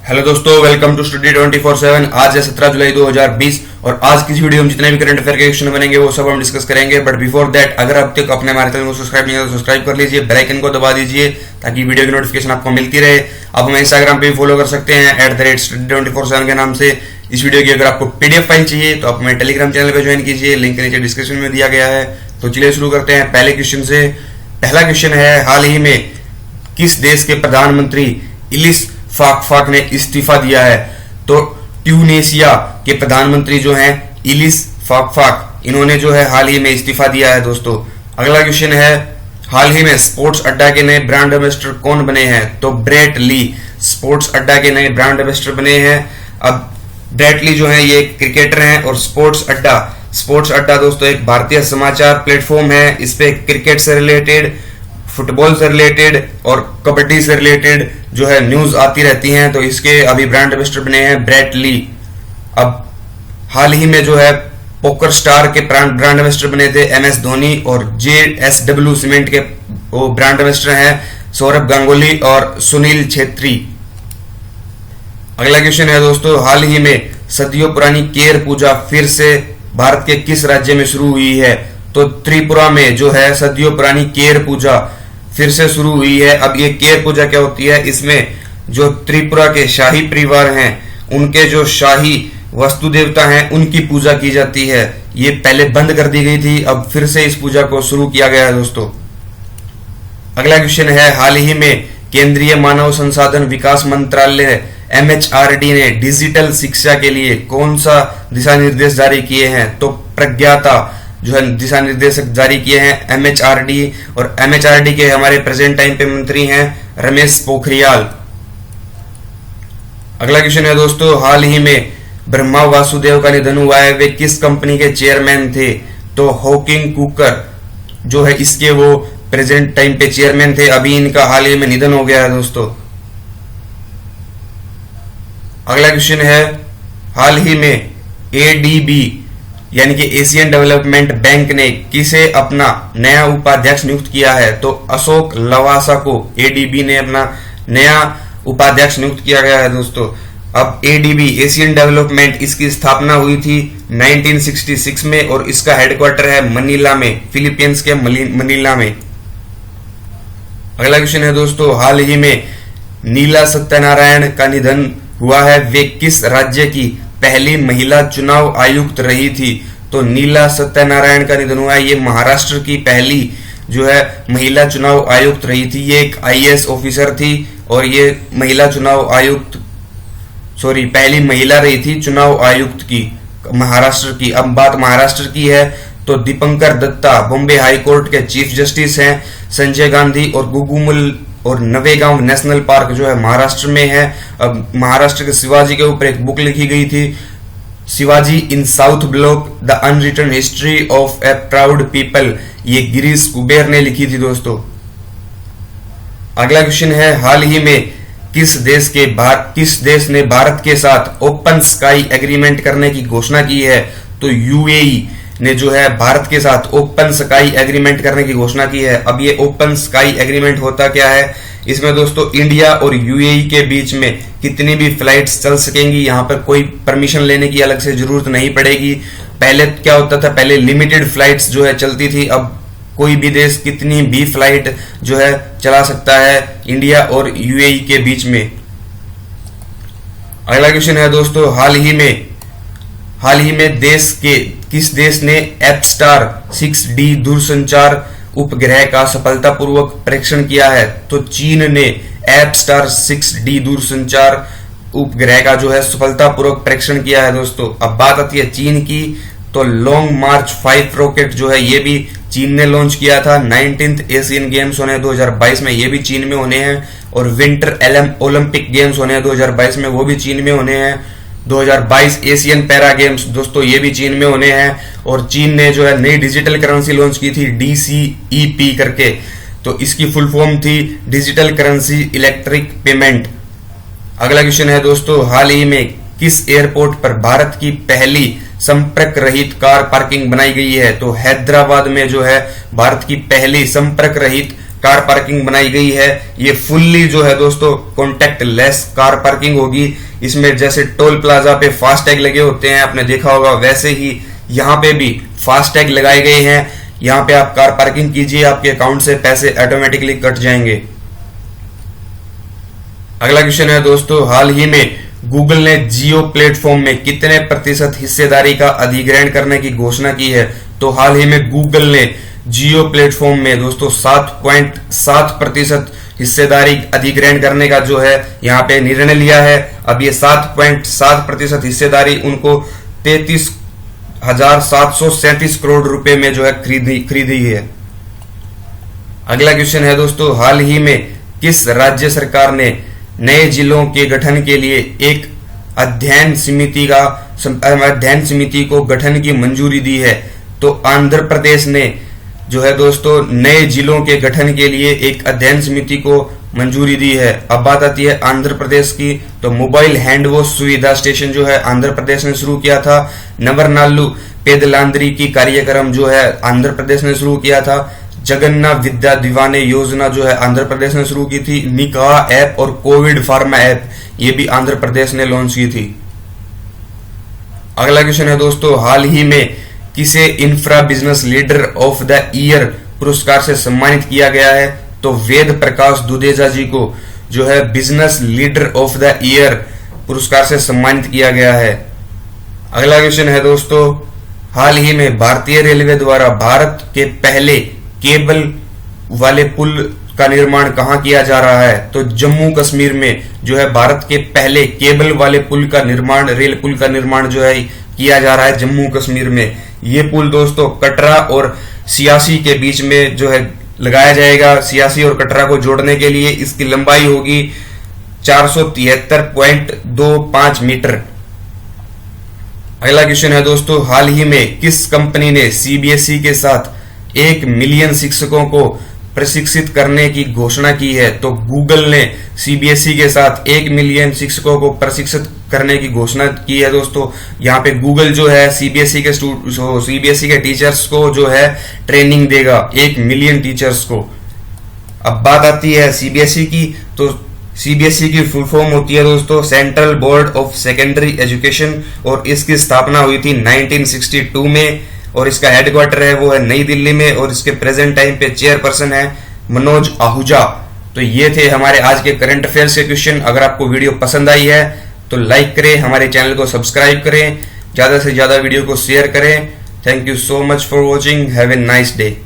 Hello दोस्तों, welcome to study 24/7। आज है 17 जुलाई 2020 और आज की वीडियो में जितने भी करंट अफेयर के क्वेश्चन बनेंगे वो सब हम डिस्कस करेंगे। बट बिफोर दैट, अगर अब तक अपने हमारे चैनल को सब्सक्राइब नहीं किया तो सब्सक्राइब कर लीजिए, बेल आइकन को दबा दीजिए ताकि वीडियो की नोटिफिकेशन आपको मिलती रहे। आप हमें इंस्टाग्राम पे भी फॉलो कर सकते हैं @study24/7 के नाम से। इस वीडियो की अगर आपको पीडीएफ फाइल चाहिए तो आप हमें टेलीग्राम चैनल पे ज्वाइन कीजिए, लिंक नीचे डिस्क्रिप्शन में दिया गया है। तो चलिए शुरू करते हैं पहले क्वेश्चन से। पहला क्वेश्चन है, हाल ही में किस देश के प्रधानमंत्री इलिस फाकफाक ने इस्तीफा दिया है? तो ट्यूनेशिया के प्रधानमंत्री जो हैं इलिस फाकफाक, इन्होंने जो है हाल ही में इस्तीफा दिया है दोस्तों। अगला क्वेश्चन है, हाल ही में स्पोर्ट्स अड्डा के नए ब्रांड एम्बेसडर कौन बने हैं? तो ब्रेट ली स्पोर्ट्स अड्डा के नए ब्रांड एम्बेसडर बने हैं। अब ब्रेट ली जो है ये क्रिकेटर हैं और स्पोर्ट्स अड्डा दोस्तों एक भारतीय समाचार प्लेटफॉर्म है। इस पे क्रिकेट से रिलेटेड, फुटबॉल से रिलेटेड और कबड्डी से रिलेटेड जो है न्यूज आती रहती हैं। तो इसके अभी ब्रांड एम्बेसडर बने हैं ब्रेट ली। अब हाल ही में जो है पोकर स्टार के ब्रांड एम्बेसडर बने थे MS धोनी और JSW सीमेंट के वो ब्रांड एम्बेसडर हैं सौरभ गांगुली और सुनील छेत्री। अगला क्वेश्चन है दोस्तों, हाल ही में सदियों पुरानी केर पूजा फिर से भारत के किस राज्य में शुरू हुई है? तो त्रिपुरा में जो है सदियों पुरानी केर पूजा फिर से शुरू हुई है। अब ये केर पूजा क्या होती है? इसमें जो त्रिपुरा के शाही परिवार हैं उनके जो शाही वस्तु देवता हैं उनकी पूजा की जाती है। ये पहले बंद कर दी गई थी, अब फिर से इस पूजा को शुरू किया गया है दोस्तों। अगला क्वेश्चन है, हाल ही में केंद्रीय मानव संसाधन विकास मंत्रालय MHRD ने डिजिटल शिक्षा के लिए कौन सा दिशा निर्देश जारी किए हैं? तो प्रज्ञाता जो है दिशा निर्देशक जारी किए हैं MHRD, और MHRD के हमारे प्रेजेंट टाइम पे मंत्री हैं रमेश पोखरियाल। अगला क्वेश्चन है दोस्तों, हाल ही में ब्रह्मा वासुदेव का निधन हुआ है, वे किस कंपनी के चेयरमैन थे? तो हॉकिंग कुकर जो है इसके वो प्रेजेंट टाइम पे चेयरमैन थे, अभी इनका हाल ही में निधन हो गया है दोस्तों। अगला क्वेश्चन है, हाल ही में ADB यानी कि एशियन डेवलपमेंट बैंक ने किसे अपना नया उपाध्यक्ष नियुक्त किया है? तो अशोक लवासा को ADB ने अपना नया उपाध्यक्ष नियुक्त किया गया है दोस्तों। अब ADB एशियन डेवलपमेंट, इसकी स्थापना हुई थी 1966 में और इसका हेडक्वार्टर है मनीला में, फिलीपींस के मनीला में। अगला क्वेश्चन है दोस्तों, हाल ही में नीला सत्यनारायण का निधन हुआ है, वे किस राज्य की पहली महिला चुनाव आयुक्त रही थी? तो नीला सत्यनारायण का निधन हुआ है, ये महाराष्ट्र की पहली जो है महिला चुनाव आयुक्त रही थी। ये एक IAS ऑफिसर थी और ये पहली महिला रही थी चुनाव आयुक्त की महाराष्ट्र की। अब बात महाराष्ट्र की है तो दीपंकर दत्ता बॉम्बे हाई कोर्ट के चीफ जस्टिस हैं। संजय गांधी और गुगुमुल और नवेगांव नेशनल पार्क जो है महाराष्ट्र में है। अब महाराष्ट्र के शिवाजी के ऊपर एक बुक लिखी गई थी, Shivaji in South Block the unwritten history of a proud people, ये गिरीश कुबेर ने लिखी थी दोस्तों। अगला क्वेश्चन है, हाल ही में किस देश ने भारत के साथ ओपन स्काई एग्रीमेंट करने की घोषणा की है? तो UAE ने जो है भारत के साथ ओपन स्काई एग्रीमेंट करने की घोषणा की है। अब ये ओपन स्काई एग्रीमेंट होता क्या है? इसमें दोस्तों इंडिया और UAE के बीच में कितनी भी फ्लाइट्स चल सकेंगी, यहाँ पर कोई परमिशन लेने की अलग से जरूरत नहीं पड़ेगी। पहले क्या होता था, पहले लिमिटेड फ्लाइट्स जो है चलती थी, अब कोई भी देश कितनी भी फ्लाइट जो है चला सकता है इंडिया और UAE के बीच में। अगला क्वेश्चन है दोस्तों, हाल ही में किस देश ने एपस्टार 6D दूरसंचार उपग्रह का सफलतापूर्वक परीक्षण किया है? तो चीन ने एपस्टार 6D दूरसंचार उपग्रह का जो है सफलतापूर्वक परीक्षण किया है दोस्तों। अब बात आती है चीन की, तो लॉन्ग मार्च 5 रॉकेट जो है ये भी चीन ने लॉन्च किया था। 19th एशियन गेम्स होने 2022 में, ये भी चीन में होने हैं, और विंटर ओलंपिक गेम्स होने 2022 में, वो भी चीन में होने हैं। 2022 एशियन पैरा गेम्स दोस्तों ये भी चीन में होने हैं। और चीन ने जो है नई डिजिटल करेंसी लॉन्च की थी DCEP करके, तो इसकी फुल फॉर्म थी डिजिटल करेंसी इलेक्ट्रिक पेमेंट। अगला क्वेश्चन है दोस्तों, हाल ही में किस एयरपोर्ट पर भारत की पहली संपर्क रहित कार पार्किंग बनाई गई है? तो हैदराबाद में जो है भारत की पहली संपर्क रहित कार पार्किंग बनाई गई है। ये फुल्ली जो है दोस्तों कॉन्टैक्ट लेस कार पार्किंग होगी। इसमें जैसे टोल प्लाजा पे फास्टैग लगे होते हैं, आपने देखा होगा, वैसे ही यहाँ पे भी फास्टैग लगाए गए हैं। यहाँ पे आप कार पार्किंग कीजिए, आपके अकाउंट से पैसे ऑटोमेटिकली कट जाएंगे। अगला क्वेश्चन है दोस्तों, हाल ही में गूगल ने जियो प्लेटफॉर्म में कितने प्रतिशत हिस्सेदारी का अधिग्रहण करने की घोषणा की है? तो हाल ही में गूगल ने जियो प्लेटफॉर्म में दोस्तों 7.7% हिस्सेदारी अधिग्रहण करने का जो है यहाँ पे निर्णय लिया है। अब ये 7.7% हिस्सेदारी उनको 33,737 करोड़ रुपए में जो है खरीदी है। अगला क्वेश्चन है दोस्तों, हाल ही में किस राज्य सरकार ने नए जिलों के गठन के लिए एक अध्ययन समिति को गठन की मंजूरी दी है? तो आंध्र प्रदेश ने जो है दोस्तों नए जिलों के गठन के लिए एक अध्ययन समिति को मंजूरी दी है। अब बात आती है आंध्र प्रदेश की, तो मोबाइल हैंड वॉश सुविधा स्टेशन जो है आंध्र प्रदेश ने शुरू किया था। नवरनालू पेदलांद्री की कार्यक्रम जो है आंध्र प्रदेश ने शुरू किया था। जगन्नाथ विद्या दीवाने योजना जो है आंध्र प्रदेश ने शुरू की थी। निकाह ऐप और कोविड फार्मा ऐप ये भी आंध्र प्रदेश ने लॉन्च की थी। अगला क्वेश्चन है दोस्तों, हाल ही में किसे infra business leader of the year पुरस्कार से सम्मानित किया गया है? तो वेद प्रकाश दुदेजा जी को जो है business leader of the year पुरस्कार से सम्मानित किया गया है। अगला क्वेश्चन है दोस्तों, हाल ही में भारतीय रेलवे द्वारा भारत के पहले केबल वाले पुल का निर्माण कहां किया जा रहा है? तो जम्मू कश्मीर में जो है भारत के पहले केबल वाले पुल का निर्माण, रेल पुल का निर्माण जो है किया जा रहा है जम्मू कश्मीर में। ये पुल दोस्तों कटरा और सियासी के बीच में जो है लगाया जाएगा। सियासी और कटरा को जोड़ने के लिए इसकी लंबाई होगी 473.25 मीटर। अगला क्वेश्चन है दोस्तों, हाल ही में किस कंपनी ने सीबीएसई के साथ 1 मिलियन शिक्षकों को प्रशिक्षित करने की घोषणा की है? तो गूगल ने सीबीएसई के साथ 1 मिलियन शिक्षकों को प्रशिक्षित करने की घोषणा की है दोस्तों। यहाँ पे गूगल जो है सीबीएसई के टीचर्स को जो है ट्रेनिंग देगा, 1 मिलियन टीचर्स को। अब बात आती है सीबीएसई की, तो सीबीएसई की फुल फॉर्म होती है दोस्तों central board of secondary education, और इसकी स्थापना हुई थी 1962 में, और इसका हेडक्वार्टर है वो है नई दिल्ली में, और इसके प्रेजेंट टाइम पे चेयरपर्सन है मनोज आहूजा। तो ये थे हमारे आज के करंट अफेयर्स के क्वेश्चन। अगर आपको वीडियो पसंद आई है तो लाइक करें, हमारे चैनल को सब्सक्राइब करें, ज्यादा से ज्यादा वीडियो को शेयर करें। Thank you so much for watching, have a nice day.